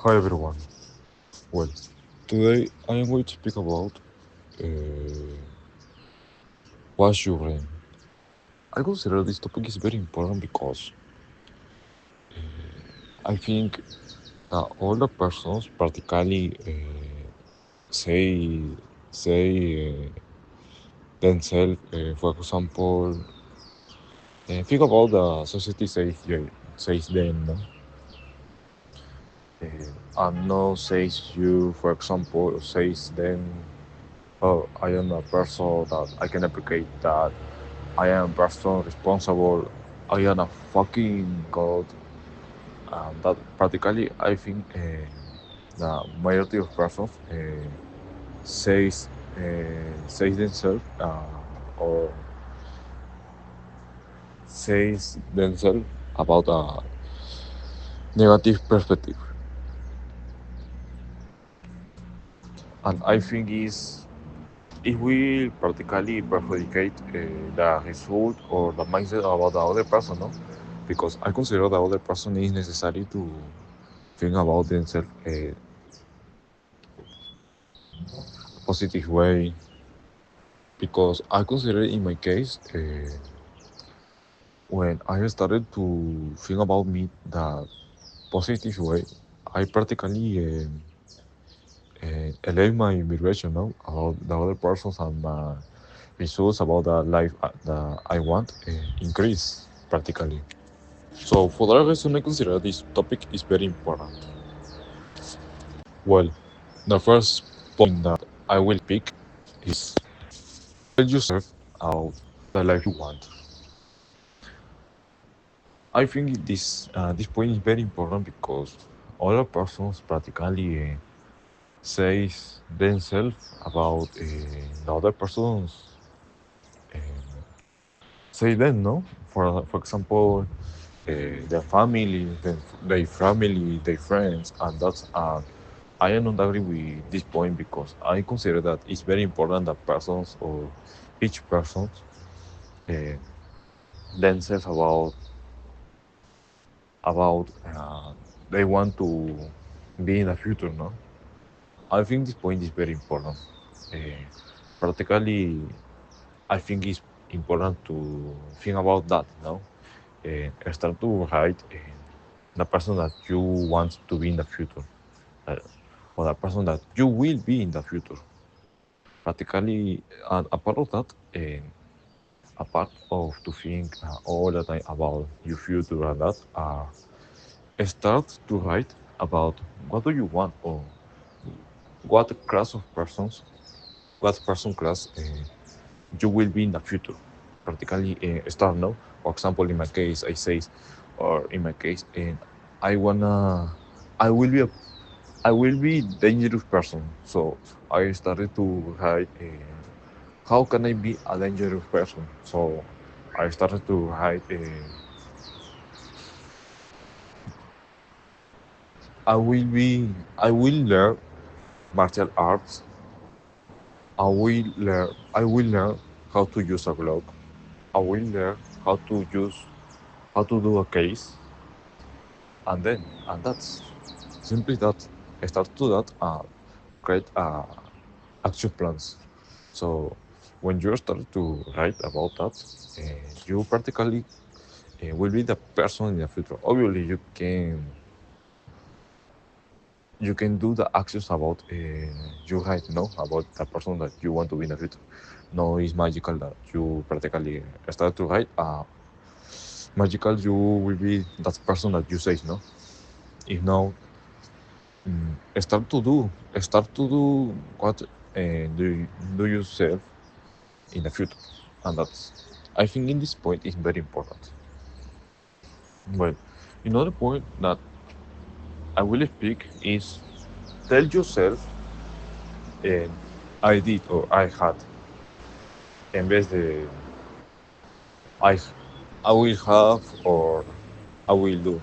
Hi everyone. Well, today I am going to speak about what's your brain. I consider this topic is very important because I think that all the persons practically say themselves. For example, think about the society says them, no? And no says you, for example, says them. Oh, I am a person that I can applicate that. I am a person responsible. I am a fucking god. That practically, I think the majority of persons says says themselves or says themselves about a negative perspective, and I think it will practically perjudicate the result or the mindset about the other person, no? Because I consider the other person is necessary to think about themselves a positive way. Because I consider in my case, when I started to think about me the positive way, I practically elevate my vibration, no? About the other persons and my results about the life that I want increase practically. So for that reason, I consider this topic is very important. Well, the first point that I will pick is tell yourself about the life you want. I think this point is very important because other persons practically says themselves about the other persons uh, say them, no? For example, their family, their friends, and that's I am not agree with this point because I consider that it's very important that persons or each person uh, themselves about they want to be in the future, no? I think this point is very important. Uh, Practically, I think it's important to think about that, no? Start to write the person that you want to be in the future, uh, or the person that you will be in the future. Practically, a part of that, a part of to think all the time about your future and that, start to write about what do you want or what class of persons, what person class you will be in the future. Practically start now. For example, in my case, I say, or in my case, I wanna, I will be a, I will be dangerous person. So I started to write, how can I be a dangerous person? So I started to write, I will learn martial arts. I will learn how to use a Glock. I will learn how to do a case, and then, and that's simply that. I start to that, create action plans. So when you start to write about that, you practically will be the person in the future. Obviously, you can do the actions about you write, no, about the person that you want to be in the future. No, it's magical that you practically start to write. Magical, you will be that person that you say, no. If no, start to do what do yourself in the future, and that's I think in this point is very important. Well, another point that I will speak is tell yourself uh, I did or I had in vez de I I will have or I will do.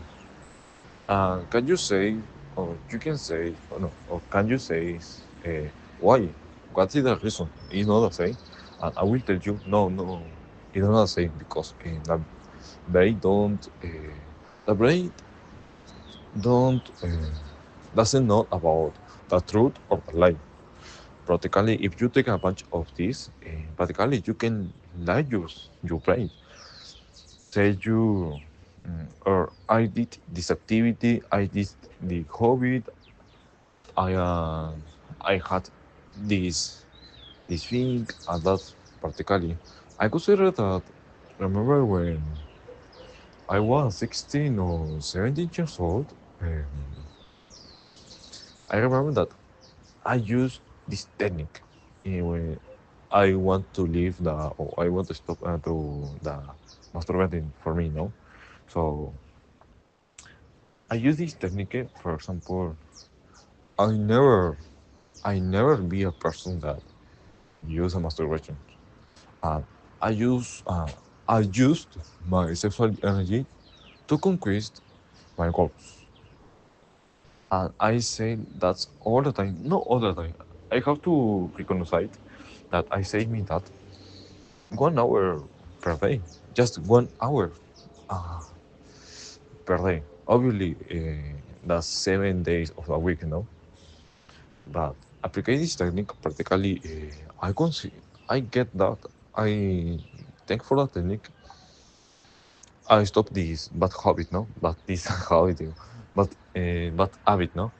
Can you say or you can say or no or can you say uh, why? What is the reason? It's not the same. And I will tell you no, it's not the same because the brain don't the brain don't. doesn't know about the truth or the lie. Practically, if you take advantage of this, practically you can lie your brain. Say you, or I did this activity, I did the hobby, I uh, I had this thing, and that practically. I consider that. Remember when I was 16 or 17 years old? Um, I remember that I used this technique when I want to leave or I want to stop to the masturbating for me, no? So I use this technique, for example, I never, I never be a person that use a masturbation. Uh, I use, I used my sexual energy to conquest my goals. And I say that's all the time, not all the time. I have to recognize that I say me that 1 hour per day, just 1 hour uh, per day. Obviously, that's 7 days of a week, no? But applying this technique practically, I get that. I thank for that technique. I stop this bad habit, no? But this habit, but habit, no?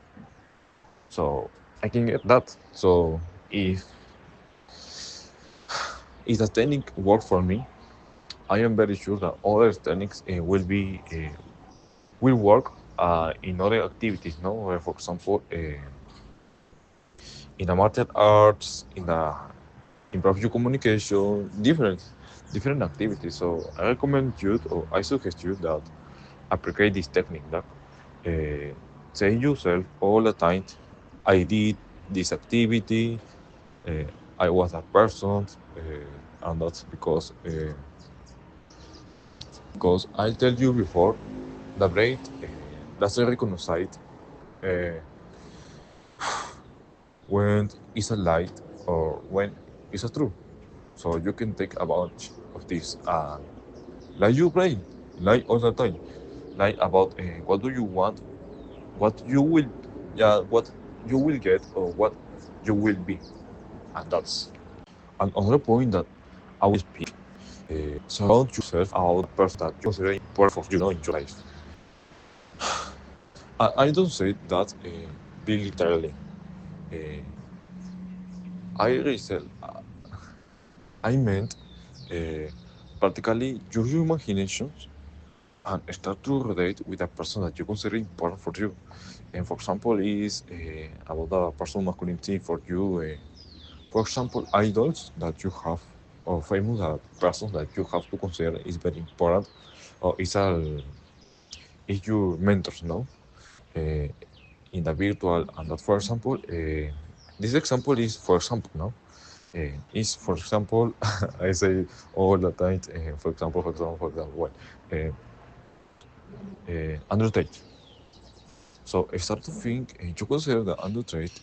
So I can get that. So if if the technique work for me, I am very sure that other techniques will work in other activities. No, for example, in the martial arts, in the improve your communication, different activities. So I recommend you, or I suggest you that apply this technique. That say yourself all the time, I did this activity, uh, I was that person, and that's because I tell you before, the brain doesn't recognize uh, when it's a lie or when it's a true. So you can take advantage of this. Lie your brain, lie all the time, lie about what do you want, what you will, yeah, what you will get or what you will be, and that's another point that I will speak. Surround yourself about the person that you consider important for you know in your life. I don't say that be literally. Uh, I resell. I meant uh, practically use your imaginations and start to relate with a person that you consider important for you. And for example, is about the personal masculinity for you. For example, idols that you have or famous persons that you have to consider is very important or is your mentors, no? Uh, in the virtual and that, for example, this example is for example, no? Is for example, I say all the time, well, uh, Andrew Tate. So I start to think, you consider that Andrew Tate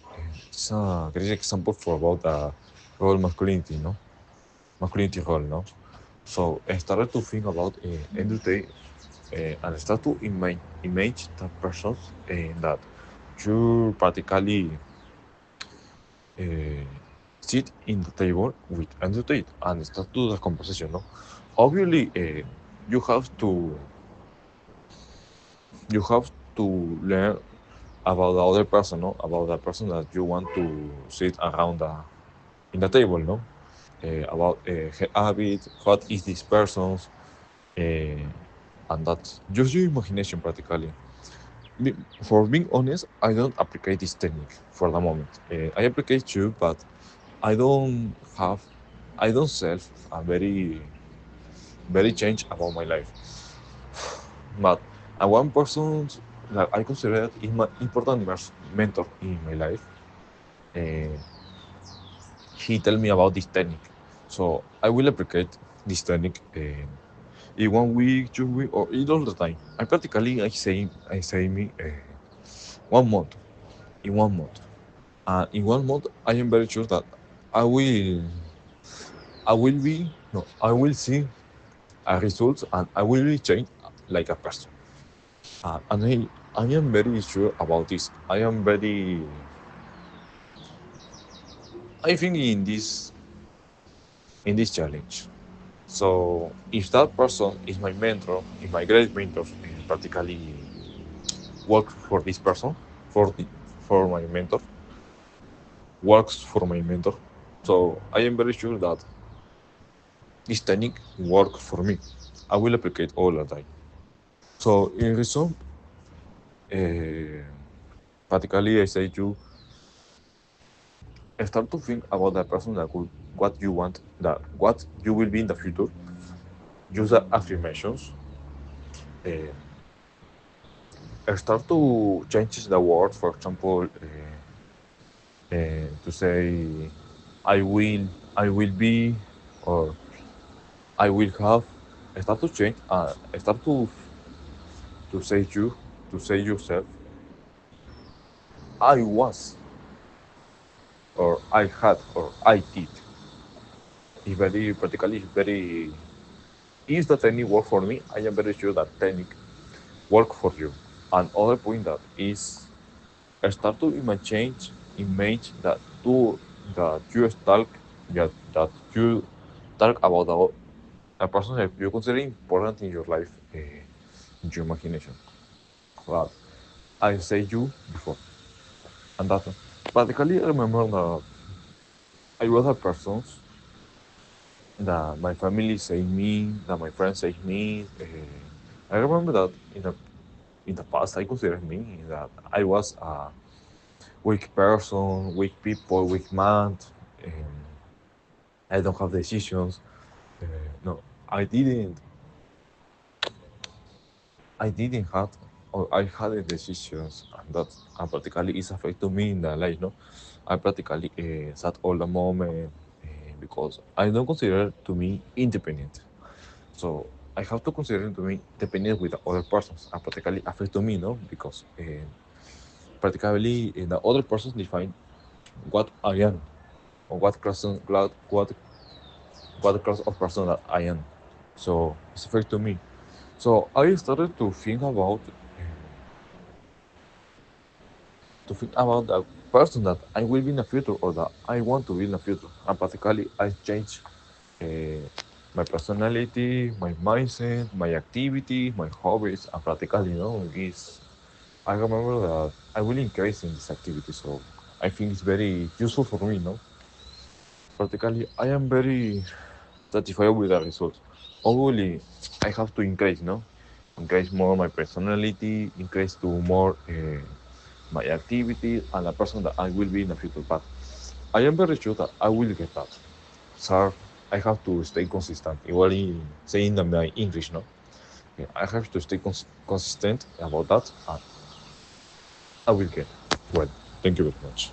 is a great example for about the role masculinity, no? Masculinity role, no? So I started to think about Andrew Tate and I start to image that person that you practically uh, sit in the table with Andrew Tate and start to the conversation, no? Obviously, you have to you have to learn about the other person, no? About the person that you want to sit around in the table, no? About her habit, what is this person's, and that's just your imagination practically. For being honest, I don't apply this technique for the moment. I apply too, but I don't have, I don't self a very change about my life. But one person that I consider is my important mentor in my life. Uh, he tell me about this technique, so I will apply this technique in 1 week, 2 week, or in all the time. I say me 1 month in 1 month. In 1 month, I am very sure that I will I will be no I will see a result and I will be changed like a person. And I am very sure about this. I think in this challenge. So if that person is my mentor, is my great mentor, and practically work for this person, for the, for my mentor, works for my mentor. So I am very sure that this technique work for me. I will applicate all the time. So in resume, uh, practically I say you start to think about the person that could, what you want, that what you will be in the future. Use the affirmations. Start to change the word. For example, to say I will, I will be, or I will have. Start to change. Start to say you, to say yourself. I was, or I had, or I did. It's very practically. It's very. Is the technique work for me? I am very sure that technique work for you. Another point that is start to image that you talk that you talk about a person that you consider important in your life, in your imagination. But I say you before, and that practically I remember that I was a person that my family say me, that my friends say me. I remember that in the past I considered me that I was a weak person, weak people, weak man. Um, I don't have decisions. Uh, no, I didn't. I didn't have, or I had the decisions, and that practically is affecting me in the life. No, I practically sat all the moment because I don't consider to me independent. So I have to consider to me dependent with the other persons. And practically affect to me, no, because practically the other persons define what I am or what class of person that I am. So it's affect to me. So I started to think about the person that I will be in the future or that I want to be in the future. And practically I changed uh, my personality, my mindset, my activity, my hobbies, and practically, is I remember that I will increase in this activity. So I think it's very useful for me, no? Practically, I am very satisfied with the results. Obviously, I have to increase, no? Increase more my personality, increase to more my activity, and the person that I will be in the future. But I am very sure that I will get that. So I have to stay consistent. Igual saying that my English, no? Yeah, I have to stay consistent about that, and I will get. Well, thank you very much.